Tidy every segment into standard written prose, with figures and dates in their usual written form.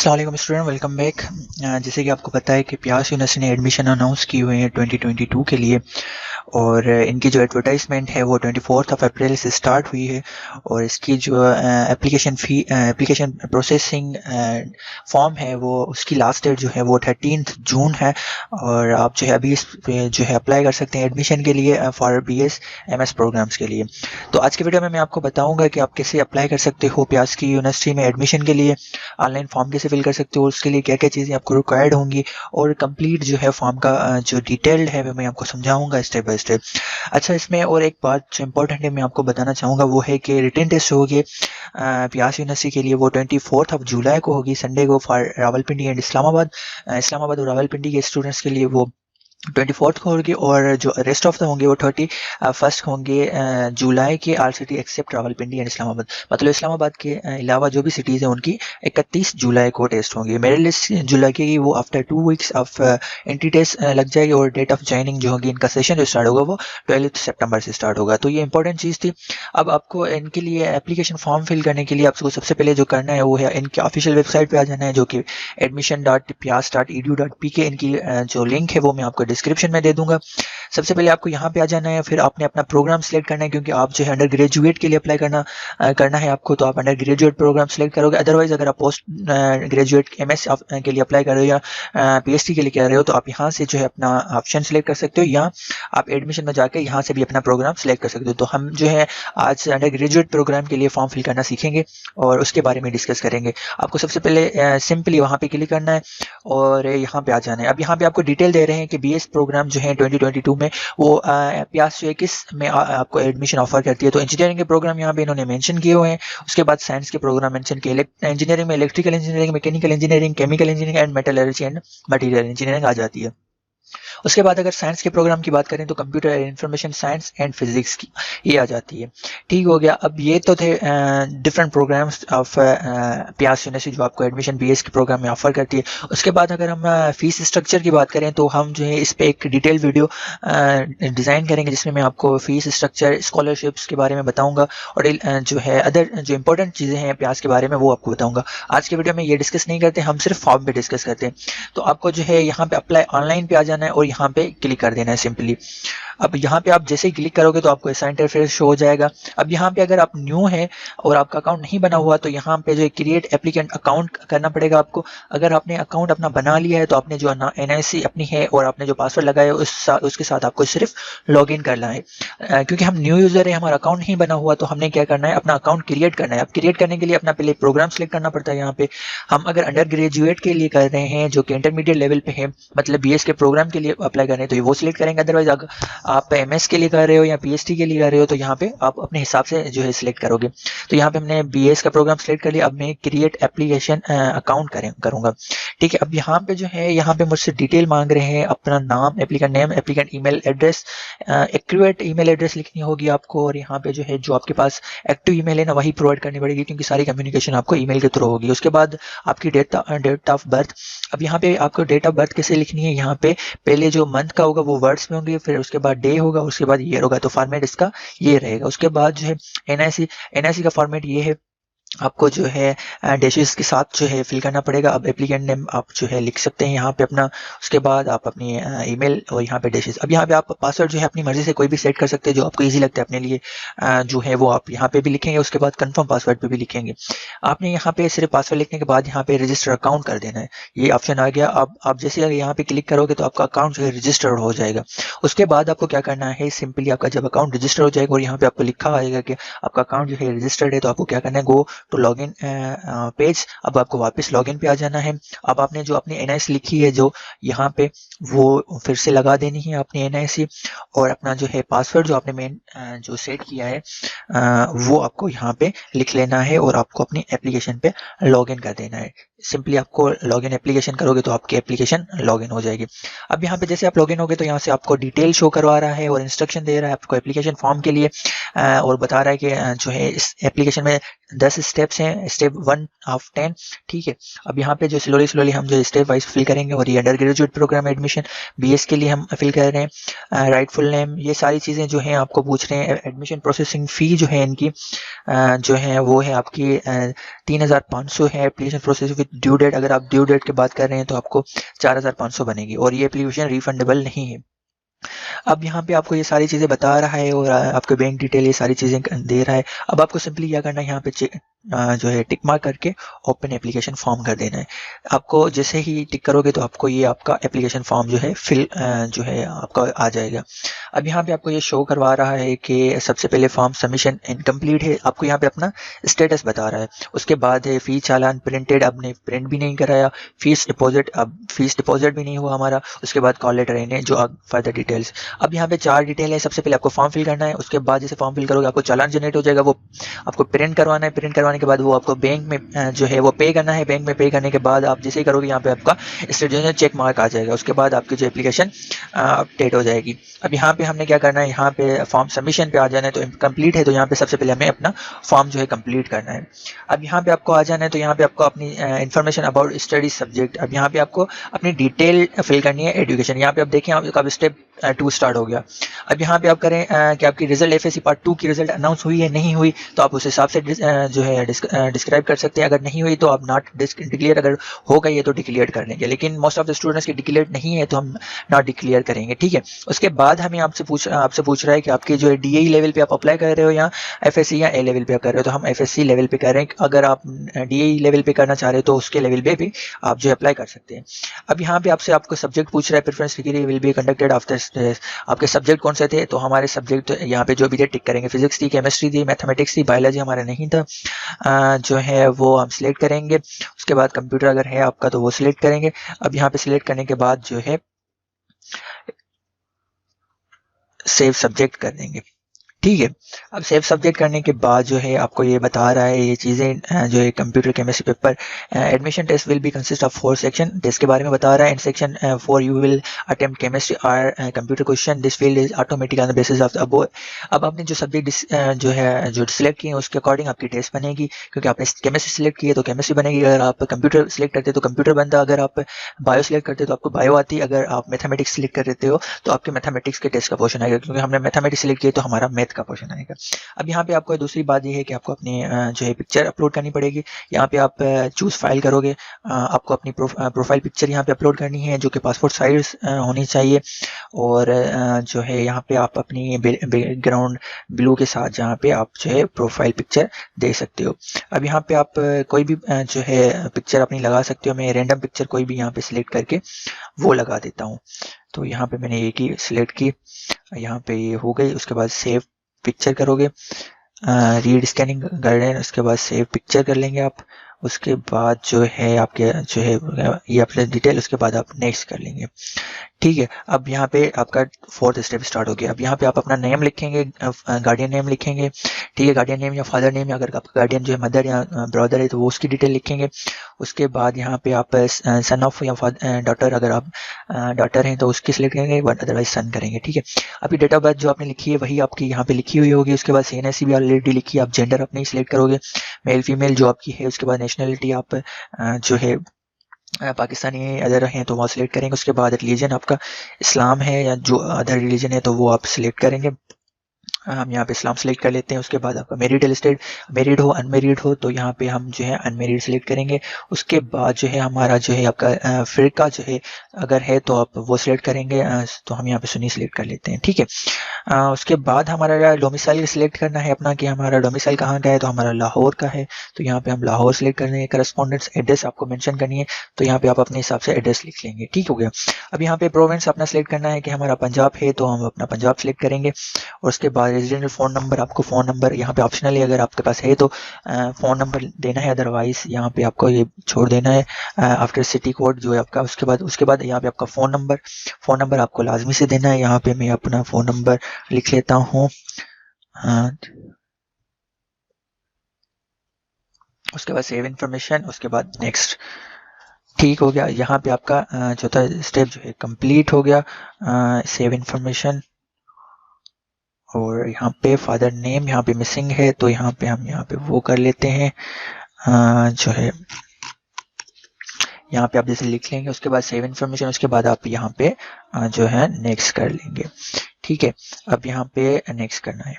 अस्सलाम वालेकुम student, welcome back. जैसे कि आपको पता है कि प्यास यूनिवर्सिटी ने एडमिशन अनाउंस की हुई है 2022 के लिए, और इनकी जो एडवर्टाइजमेंट है वो 24 अप्रैल से स्टार्ट हुई है। और इसकी जो एप्लीकेशन प्रोसेसिंग फॉर्म है वो उसकी लास्ट डेट जो है वो 13 जून है। और आप जो है अभी इस पे जो है अप्लाई कर सकते हैं एडमिशन के लिए फॉर BS MS प्रोग्राम्स के लिए। तो आज की वीडियो में मैं आपको बताऊंगा कि आप कैसे अप्लाई कर सकते हो प्यास की यूनिवर्सिटी में एडमिशन के लिए, ऑनलाइन फॉर्म कैसे फिल कर सकते हो, उसके लिए क्या क्या चीज़ें आपको रिक्वायर्ड होंगी, और कंप्लीट जो है फॉर्म का जो डिटेल्ड है वो मैं आपको समझाऊंगा स्टेप बाय स्टेप। अच्छा, इसमें और एक बात जो इंपॉर्टेंट है मैं आपको बताना चाहूँगा वो है कि रिटन टेस्ट होगी प्यास यूनिवर्सिटी के लिए, वो 24 जुलाई को होगी, संडे को, फॉर रावलपिंडी एंड इस्लामाबाद और रावलपिंडी के स्टूडेंट्स के लिए वो 24 को होगी। और जो रेस्ट ऑफ द होंगे वो 31 होंगे जुलाई के, all city except Rawalpindi and Islamabad. मतलब इस्लामाबाद के अलावा जो भी सिटीज़ हैं उनकी 31 जुलाई को टेस्ट होंगे। मेरे लिस्ट जो लगेगी वो after 2 weeks of entry test लग जाएगी, और डेट ऑफ ज्वाइनिंग जो होगी, इनका सेशन जो स्टार्ट होगा वो 12 सितंबर से स्टार्ट होगा। तो ये इंपॉर्टेंट चीज़ थी। अब आपको इनके लिए एप्लीकेशन फॉर्म फिल करने के लिए आपको सबसे पहले जो करना है वो है इनके ऑफिशियल वेबसाइट पर आ जाना है, जो कि admission.pyas.edu.pk। इनकी जो लिंक है वो मैं आपको डिस्क्रिप्शन में दे दूंगा। सबसे पहले आपको यहाँ पे आ जाना है, फिर आपने अपना प्रोग्राम सेलेक्ट करना है, क्योंकि आप जो है अंडर ग्रेजुएट के लिए अप्लाई करना है आपको, तो आप अंडर ग्रेजुएट प्रोग्राम सेलेक्ट करोगे। अदरवाइज अगर आप पोस्ट ग्रेजुएट MS के लिए अप्लाई कर रहे हो या PhD के लिए कर रहे हो तो आप यहाँ से जो है अपना ऑप्शन सेलेक्ट कर सकते हो, या आप एडमिशन में जाकर यहाँ से भी अपना प्रोग्राम सेलेक्ट कर सकते हो। तो हम जो है आज अंडर ग्रेजुएट प्रोग्राम के लिए फॉर्म फिल करना सीखेंगे और उसके बारे में डिस्कस करेंगे। आपको सबसे पहले सिंपली वहाँ पे क्लिक करना है और यहाँ पे आ जाना है। अब यहाँ पे आपको डिटेल दे रहे हैं कि BS प्रोग्राम जो है 2022 में वो प्यास जो है किस में आपको एडमिशन ऑफर करती है। तो इंजीनियरिंग के प्रोग्राम यहाँ पे इन्होंने मेंशन किए हुए हैं। उसके बाद साइंस के प्रोग्राम मेंशन किए, इंजीनियरिंग में electrical engineering, mechanical engineering, chemical engineering and metallurgy and material engineering आ जाती है। उसके बाद अगर साइंस के प्रोग्राम की बात करें तो computer and information science and physics की ये आ जाती है। ठीक हो गया। अब ये तो थे डिफरेंट प्रोग्राम्स ऑफ प्यास यूनिवर्सिटी जो आपको एडमिशन BS के प्रोग्राम में ऑफर करती है। उसके बाद अगर हम फीस स्ट्रक्चर की बात करें तो हम जो है इस पर एक डिटेल वीडियो डिज़ाइन करेंगे, जिसमें मैं आपको फीस स्ट्रक्चर, स्कॉलरशिप्स के बारे में बताऊँगा, और जो है अदर जो इंपॉर्टेंट चीज़ें हैं प्यास के बारे में वो आपको बताऊँगा। आज के वीडियो में ये डिस्कस नहीं करते, हम सिर्फ फॉर्म पे डिस्कस करते हैं। तो आपको जो है यहाँ पे अप्लाई ऑनलाइन पे आ जाना है और यहाँ पे क्लिक कर देना है सिंपली। अब यहाँ पे आप जैसे ही क्लिक करोगे तो आपको ऐसा इंटरफेस शो हो जाएगा। अब यहाँ पे अगर आप न्यू हैं और आपका अकाउंट नहीं बना हुआ तो यहाँ पे जो क्रिएट एप्लीकेंट अकाउंट करना पड़ेगा आपको। अगर आपने अकाउंट अपना बना लिया है तो आपने जो NIC अपनी है और आपने जो पासवर्ड लगाया है उसके साथ आपको सिर्फ लॉगिन करना है। क्योंकि हम न्यू यूज़र है, हमारा अकाउंट नहीं बना हुआ, तो हमने क्या करना है, अपना अकाउंट क्रिएट करना है। अब क्रिएट करने के लिए अपना पहले प्रोग्राम सेलेक्ट करना पड़ता है। यहाँ पे हम अगर अंडर ग्रेजुएट के लिए कर रहे हैं जो कि इंटरमीडिएट लेवल पे है, मतलब BS के प्रोग्राम के लिए अप्लाई कर रहे हैं तो ये वो सिलेक्ट करेंगे। अदरवाइज अगर आप MS के लिए कर रहे हो या PhD के लिए कर रहे हो तो यहाँ पे आप अपने हिसाब से जो है सिलेक्ट करोगे। तो यहाँ पे हमने BS का प्रोग्राम सिलेक्ट कर लिया। अब मैं क्रिएट एप्लीकेशन अकाउंट करूँगा। ठीक है। अब यहाँ पे जो है यहाँ पे मुझसे डिटेल मांग रहे हैं, अपना नाम, applicant name, applicant email address, accurate email address लिखनी होगी आपको, और यहाँ पे जो है जो आपके पास एक्टिव ईमेल है ना वही प्रोवाइड करनी पड़ेगी, क्योंकि सारी कम्युनिकेशन आपको ईमेल के थ्रू होगी। उसके बाद आपकी डेट ऑफ बर्थ। अब यहाँ पे आपको डेट ऑफ बर्थ कैसे लिखनी है, यहाँ पे पहले जो मंथ का होगा वो वर्ड्स में होंगे, फिर उसके बाद डे होगा, उसके बाद ईयर होगा, तो फॉर्मेट इसका ये रहेगा। उसके बाद जो है NIC का फॉर्मेट ये है। आपको जो है डैशेस के साथ जो है फिल करना पड़ेगा। अब एप्लीकेंट नेम आप जो है लिख सकते हैं यहाँ पे अपना, उसके बाद आप अपनी ईमेल और यहाँ पे डैशेस। अब यहाँ पे आप पासवर्ड जो है अपनी मर्जी से कोई भी सेट कर सकते हैं जो आपको इजी लगता है अपने लिए, जो है वो आप यहाँ पे भी लिखेंगे। उसके बाद कंफर्म पासवर्ड पे भी लिखेंगे। आपने यहाँ पे सिर्फ पासवर्ड लिखने के बाद यहाँ पे रजिस्टर अकाउंट कर देना है, ये ऑप्शन आ गया। अब आप जैसे यहाँ पे क्लिक करोगे तो आपका अकाउंट जो है रजिस्टर्ड हो जाएगा। उसके बाद आपको क्या करना है, सिंपली आपका जब अकाउंट रजिस्टर हो जाएगा और यहाँ पे आपको लिखा आएगा कि आपका अकाउंट जो है रजिस्टर्ड है, तो आपको क्या करना है, गो टू लॉगिन पेज। अब आपको वापस लॉगिन पे आ जाना है। अब आपने जो अपनी NIC लिखी है जो यहाँ पे वो फिर से लगा देनी है अपनी NIC, और अपना जो है पासवर्ड जो आपने मेन जो सेट किया है वो आपको यहाँ पे लिख लेना है और आपको अपनी एप्लीकेशन पे लॉगिन कर देना है। सिंपली आपको लॉगिन एप्लीकेशन करोगे तो आपकी एप्लीकेशन लॉगिन हो जाएगी। अब यहाँ पे जैसे आप लॉगिन होगे तो यहाँ से आपको डिटेल शो करवा रहा है और इंस्ट्रक्शन दे रहा है आपको एप्लीकेशन फॉर्म के लिए, और बता रहा है कि जो है इस एप्लीकेशन में 10 स्टेप्स हैं, स्टेप 1 ऑफ 10। ठीक है। अब यहाँ पे जो स्लोली हम जो स्टेप वाइज फिल करेंगे, और ये undergraduate programme admission BS के लिए हम फिल कर रहे हैं। राइटफुल नेम, ये सारी चीज़ें जो हैं आपको पूछ रहे हैं। एडमिशन प्रोसेसिंग फ़ी जो है इनकी जो है वो है आपकी 3500 है। Application process with due date, अगर आप ड्यू डेट की बात कर रहे हैं तो आपको 4500 बनेगी और ये एप्लीकेशन रिफंडेबल नहीं है। अब यहाँ पे आपको ये सारी चीज़ें बता रहा है और आपके बैंक डिटेल ये सारी चीज़ें दे रहा है। अब आपको सिंपली क्या करना है, यहाँ पे जो है टिक मार्क करके ओपन एप्लीकेशन फॉर्म कर देना है। आपको जैसे ही टिक करोगे तो आपको ये आपका एप्लीकेशन फॉर्म जो है फिल जो है आपका आ जाएगा। अब यहाँ पे आपको ये शो करवा रहा है कि सबसे पहले फॉर्म सबमिशन इनकम्प्लीट है, आपको यहाँ पे अपना स्टेटस बता रहा है। उसके बाद है फीस चालान प्रिंटेड, आपने प्रिंट भी नहीं कराया। फीस डिपॉजिट, अब फीस डिपॉजिट भी नहीं हुआ हमारा। उसके बाद कॉल लेटर इन्हें जो फर्दर डिटेल्स। अब यहाँ पे 4 डिटेल है। सबसे पहले आपको फॉर्म फिल करना है, उसके बाद जैसे फॉर्म फिल करोगे आपको चालान जनरेट हो जाएगा, वो आपको प्रिंट करवाना है। प्रिंट करवाने के बाद वो आपको बैंक में जो है वो पे करना है। बैंक में पे करने के बाद आप जैसे ही करोगे यहाँ पे आपका स्टेटस चेक मार्क आ जाएगा। उसके बाद आपकी जो एप्लीकेशन अपडेट हो जाएगी। अब यहाँ पे हमने क्या करना है, यहाँ पे फॉर्म सबमिशन पे आ जाना है। तो कंप्लीट है तो यहाँ पे सबसे पहले हमें अपना फॉर्म जो है कंप्लीट करना है। अब यहाँ पे आपको आ जाना है तो यहाँ पे आपको अपनी इन्फॉर्मेशन अबाउट स्टडी सब्जेक्ट, अब यहाँ पे आपको अपनी डिटेल फिल करनी है एजुकेशन। यहाँ पे आप देखें आपका स्टेप 2 स्टार्ट हो गया। अब यहाँ पे आप करें कि आपकी रिजल्ट एफएससी पार्ट 2 की रिजल्ट अनाउंस हुई है नहीं हुई, तो आप उस हिसाब से जो है डिस्क्राइब कर सकते हैं। अगर नहीं हुई तो आप नॉट डिक्लेयर, अगर हो गई है तो डिक्लेयर कर लेंगे, लेकिन मोस्ट ऑफ द स्टूडेंट्स की डिक्लेयर नहीं है तो हम नॉट डिक्लेयर करेंगे। ठीक है, उसके बाद हमें आपसे पूछ रहा है कि आपके जो है डीएई लेवल पे आप अप्लाई कर रहे हो या एफएससी या ए लेवल पे कर रहे हो। तो हम एफएससी लेवल पे कर रहे हैं। अगर आप डीएई लेवल पे करना चाह रहे हो तो उसके लेवल पे भी आप जो अप्लाई कर सकते हैं। अब यहाँ पे आपको सब्जेक्ट पूछ रहा है, preference degree will be conducted after, आपके सब्जेक्ट कौन से थे। तो हमारे सब्जेक्ट यहाँ पे जो भी थे टिक करेंगे, फिजिक्स थी, केमिस्ट्री थी, मैथमेटिक्स थी, बायोलॉजी हमारा नहीं था, जो है वो हम सिलेक्ट करेंगे। उसके बाद कंप्यूटर अगर है आपका तो वो सिलेक्ट करेंगे। अब यहाँ पे सिलेक्ट करने के बाद जो है सेव सब्जेक्ट कर देंगे। ठीक है, अब सेव सब्जेक्ट करने के बाद जो है आपको ये बता रहा है ये चीज़ें जो है computer chemistry paper admission test will be consist of 4 section. Test के बारे में बता रहा है। इन section 4 you will attempt chemistry और computer question, this field is automatic on the basis of अब आपने जो सब्जेक्ट जो है जो सिलेक्ट किए उसके अकॉर्डिंग आपकी टेस्ट बनेगी, क्योंकि आपने केमिस्ट्री सिलेक्ट की है तो केमिस्ट्री बनेगी। अगर आप कंप्यूटर सिलेक्ट करते तो कंप्यूटर बनता, अगर आप बायो सिलेक्ट करते तो आपको बायो आती, अगर आप मैथमेटिक्स सिलेक्ट कर देते हो तो आपके मैथमेटिक्स के टेस्ट का पोर्शन आएगा, क्योंकि हमने मैथमेटिक्स सिलेक्ट किया तो हमारा मैथ का पोर्शन आएगा। अब यहाँ पे आपको दूसरी बात ये है कि आपको अपनी जो है पिक्चर अपलोड करनी पड़ेगी। यहाँ पे आप चूज फाइल करोगे, आपको अपनी प्रोफाइल पिक्चर यहाँ पे अपलोड करनी है जो कि पासपोर्ट साइज होनी चाहिए। और जो है यहाँ पे आप अपनी बैकग्राउंड ब्लू के साथ जहाँ पे आप जो है प्रोफाइल पिक्चर दे सकते हो। अब यहाँ पे आप कोई भी जो है पिक्चर अपनी लगा सकते हो। मैं रैंडम पिक्चर कोई भी यहाँ पे सिलेक्ट करके वो लगा देता हूँ। तो यहाँ पे मैंने एक ही सिलेक्ट की, यहाँ पे ये हो गई। उसके बाद सेव पिक्चर करोगे, रीड स्कैनिंग गाइडलाइन, उसके बाद सेव पिक्चर कर लेंगे आप। उसके बाद जो है आपके जो है ये अपने डिटेल, उसके बाद आप नेक्स्ट कर लेंगे। ठीक है, अब यहाँ पे आपका 4th स्टेप स्टार्ट हो गया। अब यहाँ पे आप अपना नेम लिखेंगे, गार्डियन नेम लिखेंगे। ठीक है, गार्डियन नेम या फादर नेम, या अगर आपका गार्डियन जो है मदर या ब्रदर है तो वो उसकी डिटेल लिखेंगे। उसके बाद यहाँ पे आप सन ऑफ या डॉटर, अगर आप डॉटर हैं तो उसकी सिलेक्ट करेंगे, अदरवाइज सन करेंगे। ठीक है, आपकी डेट ऑफ बर्थ जो आपने लिखी है वही आपकी यहाँ पे लिखी हुई होगी। उसके बाद CNSC भी ऑलरेडी लिखी है, आप जेंडर अपने ही सिलेक्ट करोगे, मेल फीमेल जो आपकी है। उसके बाद नेशनलिटी आप जो है पाकिस्तानी अदर हैं तो वो सिलेक्ट करेंगे। उसके बाद रिलीजन आपका इस्लाम है या जो अदर रिलीजन है तो वो आप सिलेक्ट करेंगे। हम यहाँ पे इस्लाम सेलेक्ट कर लेते हैं। उसके बाद आपका मैरिटल स्टेट, मैरिड हो अनमेरिड हो तो यहाँ पे हम जो है अनमेरिड सेलेक्ट करेंगे। उसके बाद जो है हमारा जो है आपका फ़िरका जो है अगर है तो आप वो सिलेक्ट करेंगे, तो हम यहाँ पे सुन्नी सेलेक्ट कर लेते हैं। ठीक है, उसके बाद हमारा डोमिसाइल सिलेक्ट करना है अपना कि हमारा डोमिसाइल कहाँ का है। तो हमारा लाहौर का है, तो यहाँ पे हम लाहौर सेलेक्ट कर लेंगे। करस्पॉन्डेंस एड्रेस आपको मेंशन करनी है, तो यहाँ पे आप अपने हिसाब से एड्रेस लिख लेंगे। ठीक हो गया। अब यहाँ पे प्रोविंस अपना सेलेक्ट करना है कि हमारा पंजाब है तो हम अपना पंजाब सेलेक्ट करेंगे। और उसके बाद रेजिडेंशियल फ़ोन नंबर, आपको फ़ोन नंबर यहाँ पे ऑप्शनल है, अगर आपके पास है तो फ़ोन नंबर देना है, अदरवाइज यहाँ पे आपको ये छोड़ देना है। आफ्टर सिटी कोड जो है आपका, उसके बाद यहाँ पे आपका फ़ोन नंबर आपको लाजमी से देना है। यहाँ पे मैं अपना फ़ोन नंबर लिख लेता हूँ। उसके बाद सेव इन्फॉर्मेशन, उसके बाद नेक्स्ट। ठीक हो गया। यहाँ पे आपका चौथा स्टेप जो है कंप्लीट हो गया। सेव इन्फॉर्मेशन, और यहाँ पे फादर नेम यहाँ पे मिसिंग है तो यहाँ पे हम यहाँ पे वो कर लेते हैं, जो है यहाँ पे आप जैसे लिख लेंगे। उसके बाद सेव इन्फॉर्मेशन, उसके बाद आप यहाँ पे जो है नेक्स्ट कर लेंगे। ठीक है, अब यहाँ पे नेक्स्ट करना है।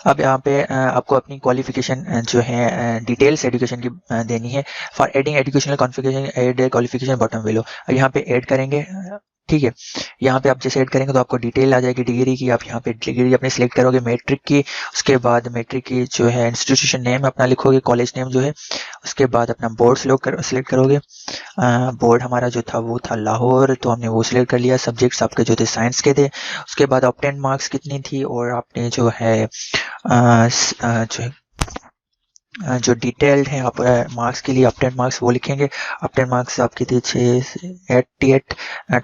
अब यहाँ पे आपको अपनी क्वालिफिकेशन जो है डिटेल्स एजुकेशन की देनी है। For adding educational qualification add qualification bottom below, अब यहाँ पे ऐड करेंगे। ठीक है, यहाँ पे आप जैसे ऐड करेंगे तो आपको डिटेल आ जाएगी डिग्री की। आप यहाँ पे डिग्री अपने सिलेक्ट करोगे मैट्रिक की, उसके बाद मैट्रिक की जो है इंस्टीट्यूशन नेम अपना लिखोगे, कॉलेज नेम जो है, उसके बाद अपना बोर्ड सिलेक्ट करोगे। बोर्ड हमारा जो था वो था लाहौर, तो हमने वो सिलेक्ट कर लिया। सब्जेक्ट्स आपके जो थे साइंस के थे। उसके बाद ऑब्टेन मार्क्स कितनी थी, और आपने जो है जो डिटेल्ड है आप मार्क्स के लिए ऑब्टेन मार्क्स वो लिखेंगे। ऑब्टेन मार्क्स आपकी थी 688,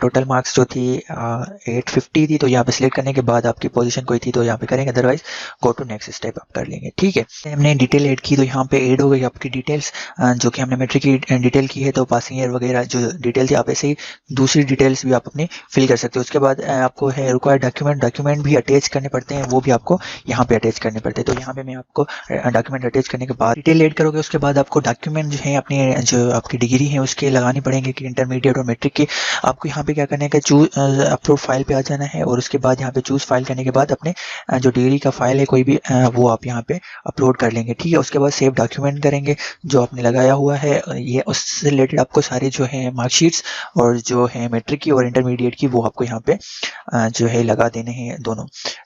टोटल मार्क्स जो थी 850 थी। तो यहाँ पे सिलेक्ट करने के बाद आपकी पोजीशन कोई थी तो यहाँ पे करेंगे, otherwise go to next step आप कर लेंगे। ठीक है, हमने डिटेल ऐड की तो यहाँ पे ऐड हो गई आपकी डिटेल्स, जो कि हमने मैट्रिक की डिटेल की है। तो पासिंग ईयर वगैरह जो डिटेल थी, आप ऐसे ही दूसरी डिटेल्स भी आप अपनी फिल कर सकते हो। उसके बाद आपको है रिक्वायर्ड डॉक्यूमेंट भी अटैच करने पड़ते हैं, वो भी आपको यहाँ पे अटैच करने पड़ते हैं। तो यहाँ पे मैं आपको डॉक्यूमेंट अटैच करने के बाद डिटेल ऐड करोगे। उसके बाद आपको डॉक्यूमेंट जो है अपनी जो आपकी डिग्री है उसके लगाने पड़ेंगे कि इंटरमीडिएट और मैट्रिक की। आपको यहाँ पे क्या करना है कि चूज अपलोड फाइल पे आ जाना है, और उसके बाद यहाँ पे चूज फाइल करने के बाद अपने जो डिग्री का फाइल है कोई भी वो आप यहाँ पे अपलोड कर लेंगे। ठीक है, उसके बाद सेव डॉक्यूमेंट करेंगे जो आपने लगाया हुआ है, ये उससे रिलेटेड आपको सारे जो है मार्कशीट्स और जो है मैट्रिक की और इंटरमीडिएट की वो आपको यहाँ पे जो है लगा देने हैं दोनों,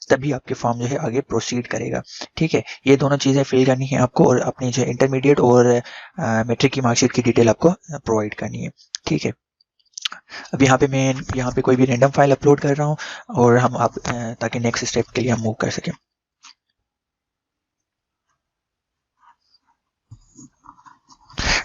तभी आपके फॉर्म जो है आगे प्रोसीड करेगा। ठीक है, ये दोनों चीज़ें फिल करनी है आपको, और अपनी जो इंटरमीडिएट और मैट्रिक की मार्कशीट की डिटेल आपको प्रोवाइड करनी है। ठीक है, अब यहाँ पे मैं यहाँ पे कोई भी रैंडम फाइल अपलोड कर रहा हूँ, और हम आप ताकि नेक्स्ट स्टेप के लिए हम मूव कर सकें।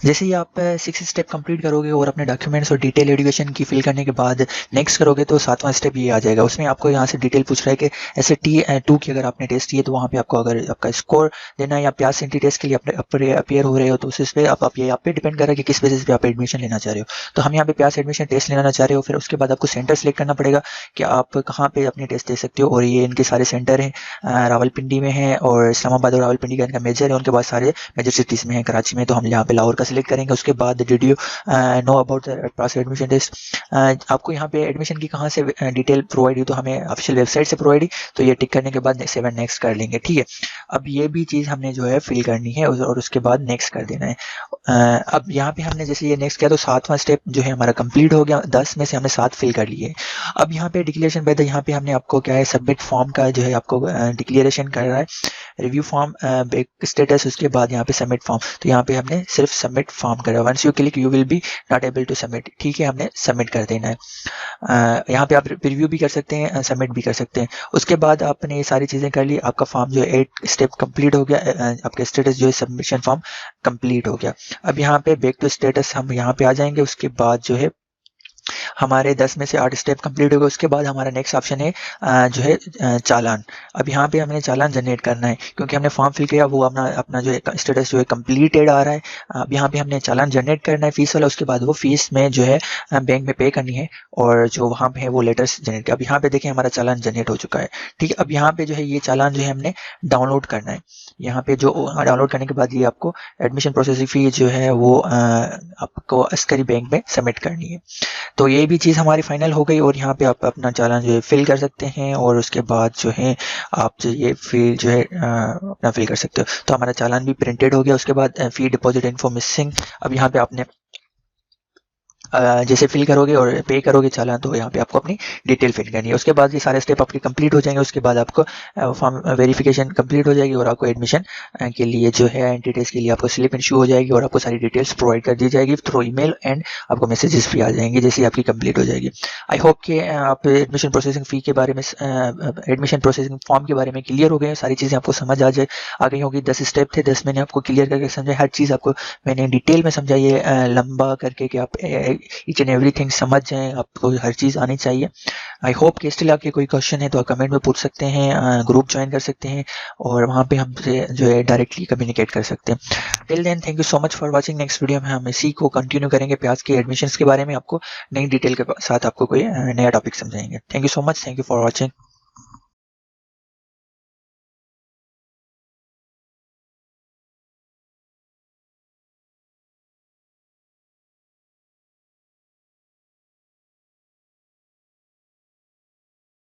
जैसे ही आप 6 स्टेप कंप्लीट करोगे और अपने डॉक्यूमेंट्स और डिटेल एजुकेशन की फिल करने के बाद नेक्स्ट करोगे तो 7वां स्टेप ये आ जाएगा। उसमें आपको यहाँ से डिटेल पूछ रहा है कि SAT-2 की अगर आपने टेस्ट किए तो वहाँ पे आपको अगर आपका स्कोर देना है, या प्यास सेंटी टेस्ट के लिए अपियर हो रहे हो तो उस पर आप ये आप पे डिपेंड कर रहा है कि किस बेसिस पे आप एडमिशन लेना चाह रहे हो। तो हम यहाँ पे प्यास एडमिशन टेस्ट लेना चाह रहे हो। फिर उसके बाद आपको सेंटर सेलेक्ट करना पड़ेगा कि आप कहाँ पे अपनी टेस्ट दे सकते हो, और ये इनके सारे सेंटर हैं रावलपिंडी में है, और इस्लामाबाद और रावलपिंडी का इनका मेजर है। उनके बाद सारे मेजर सिटीज़ में है, कराची में। तो हम यहाँ पे लाहौर का सिलेक्ट करेंगे। उसके बाद did you know about the pass admission test, आपको यहाँ पे एडमिशन की कहाँ से डिटेल प्रोवाइड हुई, तो हमें ऑफिशियल वेबसाइट से प्रोवाइड हुई। तो ये टिक करने के बाद सेवन नेक्स्ट कर लेंगे। ठीक है, अब ये भी चीज़ हमने जो है फिल करनी है, और उसके बाद नेक्स्ट कर देना है। अब यहाँ पे हमने जैसे ये नेक्स्ट किया तो 7वां स्टेप जो है हमारा कंप्लीट हो गया। 10 में से हमने 7 फिल कर लिए। अब यहाँ पे डिक्लेरेशन पे यहाँ पे हमने आपको क्या है सबमिट फॉर्म का जो है आपको डिक्लेरेशन कर रहा है, रिव्यू फॉर्म बैक स्टेटस, उसके बाद यहाँ पे सबमिट फॉर्म। तो यहाँ पे हमने सिर्फ सबमिट फॉर्म करा, once you click you will be not able to submit. ठीक है, हमने सबमिट कर देना है। यहाँ पे आप रिव्यू भी कर सकते हैं, सबमिट भी कर सकते हैं। उसके बाद आपने ये सारी चीज़ें कर ली, आपका फॉर्म जो है 8 स्टेप कंप्लीट हो गया, आपका स्टेटस जो है सबमिशन फॉर्म कंप्लीट हो गया। अब यहाँ पे बैक टू स्टेटस हम यहाँ पे आ जाएंगे। उसके बाद जो है हमारे 10 में से 8 स्टेप कंप्लीट हो गए। उसके बाद हमारा नेक्स्ट ऑप्शन है जो है चालान। अब यहाँ पे हमने चालान जनरेट करना है, क्योंकि हमने फॉर्म फिल किया वो अपना जो है स्टेटस जो है कंप्लीटेड आ रहा है। अब यहाँ पे हमने चालान जनरेट करना है फीस वाला। उसके बाद वो फीस में जो है बैंक में पे करनी है, और जो वहाँ पे है वो लेटर्स जनरेट किया। अब यहाँ पे देखें हमारा चालान जनरेट हो चुका है। ठीक है, अब यहाँ पे जो है ये चालान जो है हमने डाउनलोड करना है। यहाँ पे जो डाउनलोड करने के बाद ये आपको एडमिशन प्रोसेसिंग फी जो है वो आपको अस्करी बैंक में सबमिट करनी है। तो ये भी चीज़ हमारी फाइनल हो गई, और यहाँ पे आप अपना चालान जो है फिल कर सकते हैं, और उसके बाद जो है आप जो ये फी जो है अपना फिल कर सकते हो। तो हमारा चालान भी प्रिंटेड हो गया। उसके बाद फी डिपॉजिट इन्फो मिसिंग। अब यहाँ पे आपने जैसे फिल करोगे और पे करोगे चालान, तो यहाँ पे आपको अपनी डिटेल फिल करनी है। उसके बाद ये सारे स्टेप आपके कंप्लीट हो जाएंगे। उसके बाद आपको फॉर्म वेरिफिकेशन कंप्लीट हो जाएगी, और आपको एडमिशन के लिए जो है एंट्री टेस्ट के लिए आपको स्लिप इशू हो जाएगी, और आपको सारी डिटेल्स प्रोवाइड कर दी जाएगी थ्रू ईमेल, एंड आपको मैसेजेस भी आ जाएंगे जैसे आपकी कंप्लीट हो जाएगी। आई होप कि आप एडमिशन प्रोसेसिंग फ़ी के बारे में, एडमिशन प्रोसेसिंग फॉर्म के बारे में क्लियर हो गए, सारी चीज़ें आपको समझ आ गई होगी। 10 स्टेप थे, 10 मैंने आपको क्लियर करके समझाया, हर चीज़ आपको मैंने डिटेल में समझाई है, लंबा करके कि आप ईच एंड एवरीथिंग समझ जाएं, आपको हर चीज़ आनी चाहिए। आई होप कि स्टिल आपके कोई क्वेश्चन है तो आप कमेंट में पूछ सकते हैं, ग्रुप ज्वाइन कर सकते हैं, और वहाँ पे हमसे जो है डायरेक्टली कम्युनिकेट कर सकते हैं। Till then thank you so much for watching. Next video में हम इसी को कंटिन्यू करेंगे, प्याज के एडमिशन्स के बारे में आपको नई डिटेल के साथ आपको कोई नया टॉपिक समझाएंगे। Thank you so much, thank you for watching.